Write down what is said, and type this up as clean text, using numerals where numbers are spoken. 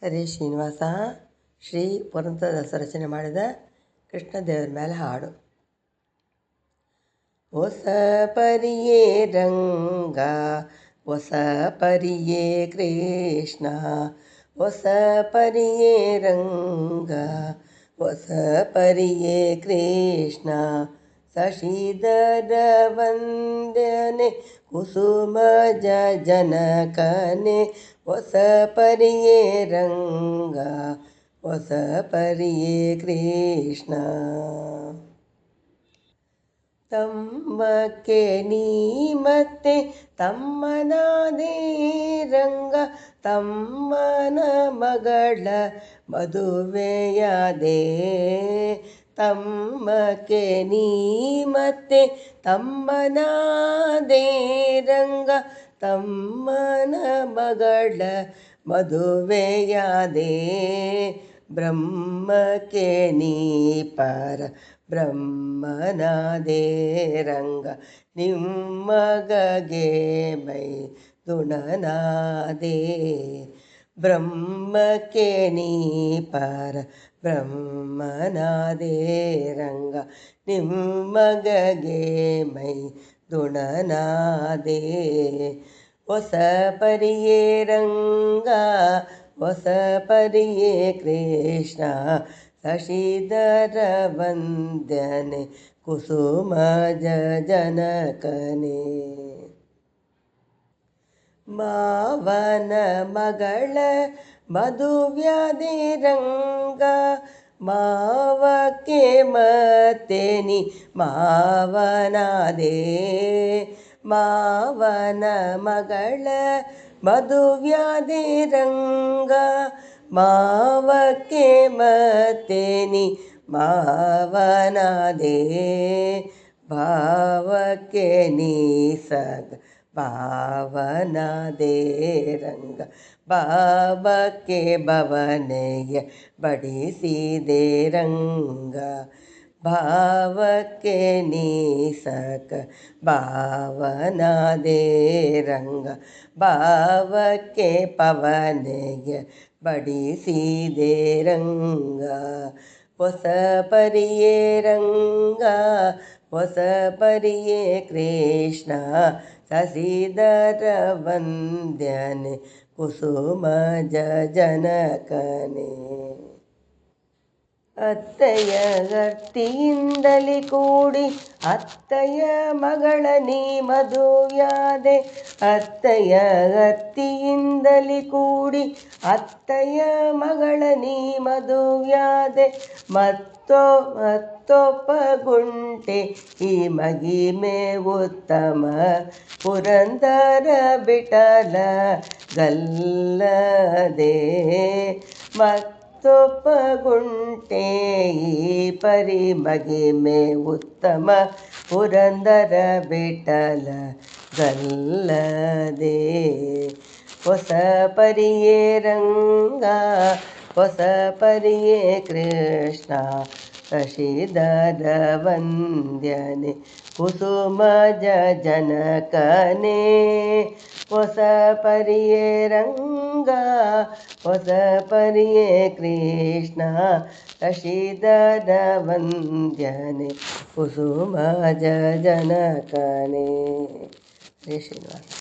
ಹರೇ ಶ್ರೀನಿವಾಸ. ಶ್ರೀ ಪುರಂದರದಾಸ ರಚನೆ ಮಾಡಿದ ಕೃಷ್ಣದೇವರ ಮೇಲೆ ಹಾಡು. ಹೊಸ ಪರಿಯೇ ರಂಗ, ಹೊಸ ಪರಿಯೇ ಕೃಷ್ಣ, ಹೊಸ ಪರಿಯೇ ರಂಗ, ಹೊಸ ಪರಿಯೇ ಕೃಷ್ಣ. ಶಶಿಧರ ವಂದ್ಯನೆ ಕುಸುಮ ಜನಕನೆ, ಹೊಸ ಪರಿಯೇ ರಂಗ, ಹೊಸ ಪರಿಯೇ ಕೃಷ್ಣ. ತಮ್ಮಕ್ಕೆ ನೀ ಮತ್ತೆ ತಮ್ಮನಾದೇ ರಂಗ, ತಮ್ಮನ ಮಗಳ ಮದುವೆಯಾದೆ. ತಮ್ಮಕ್ಕೆ ನೀ ಮತ್ತೆ ತಮ್ಮನಾದೇ ರಂಗ, ತಮ್ಮನ ಮಗಳ ಮದುವೆಯಾದೆ. ಬ್ರಹ್ಮಕ್ಕೆ ನೀ ಪರ ಬ್ರಹ್ಮನಾದೇ ರಂಗ, ನಿಮ್ಮಗಗೆ ಮೈ ದುಣನಾದೆ. ಬ್ರಹ್ಮಕ್ಕೆ ನೀ ಪರ ಬ್ರಹ್ಮನಾದೇ ರಂಗ, ನಿಮ್ಮಗಗೆ ಮೈ ದುಣನಾದೆ. ಹೊಸ ಪರಿಯೇ ರಂಗ, ಹೊಸ ಪರಿಯೇ ಕೃಷ್ಣ. ಶಶಿಧರ ವಂದ್ಯನೆ ಕುಸುಮ ಜನಕನೆ. ಮಾವನ ಮಗಳ ಮದುವ್ಯಾದೆ ರಂಗ, ಮಾವಕ್ಕೆ ಮತ್ತೆ ನೀ ಮಾವನಾದೆ. ಮಾವನ ಮಗಳ ಮದುವ್ಯಾದೆ ರಂಗ, ಮಾವಕ್ಕೆ ಮತ್ತೆ ನೀ ಮಾವನಾದೆ. ಭಾವಕ್ಕೆ ನೀ ಸಗ ಭಾವನಾದೆ ರಂಗ, ಭಾವಕ್ಕೆ ಭವನೆಯ ಬಡಿಸಿದೆ ರಂಗ. ಭಾವಕ್ಕೆ ನೀ ಸಕ ಭಾವನಾದೆ ರಂಗ, ಭಾವಕ್ಕೆ ಪವನೆಯ ಬಡಿಸಿದೆ ರಂಗ. ಹೊಸ ಪರಿಯೇ ರಂಗ, ಹೊಸ ಪರಿಯೇ ಕೃಷ್ಣ. ಶಶಿಧರ ವಂದ್ಯನೆ ಕುಸುಮ ಜನಕನೆ. ಅತ್ತೆಯ ಗರ್ತಿಯಿಂದಲಿ ಕೂಡಿ ಅತ್ತೆಯ ಮಗಳ ನೀ ಮದುವ್ಯಾದೆ. ಅತ್ತೆಯ ಗರ್ತಿಯಿಂದಲಿ ಕೂಡಿ ಅತ್ತೆಯ ಮಗಳ ನೀ ಮದುವ್ಯಾದೆ. ಮತ್ತೊಬ್ಬ ಗುಂಟೆ ಈ ಮಗಿಮೆ ಉತ್ತಮ, ಪುರಂದರ ವಿಠಲ ಗಲ್ಲದೆ. ಮತ್ತೊಬ್ಬ ಗುಂಟೆ ಈ ಪರಿ ಮಗಿಮೆ ಉತ್ತಮ, ಪುರಂದರ ವಿಠಲ ಗಲ್ಲದೆ. ಹೊಸ ಪರಿಯೇ ರಂಗ, ಹೊಸ ಪರಿಯೇ ಕೃಷ್ಣ. ಶಶಿಧರ ವಂದ್ಯನೆ ಕುಸುಮ ಜನಕನೆ. ಹೊಸ ಪರಿಯೇ ರಂಗ, ಹೊಸ ಪರಿಯೇ ಕೃಷ್ಣ. ಶಶಿಧರ ವಂದ್ಯನೆ ಕುಸುಮ ಜನಕನೆ. ಶ್ರೀ ಶ್ರೀನಿವಾಸ.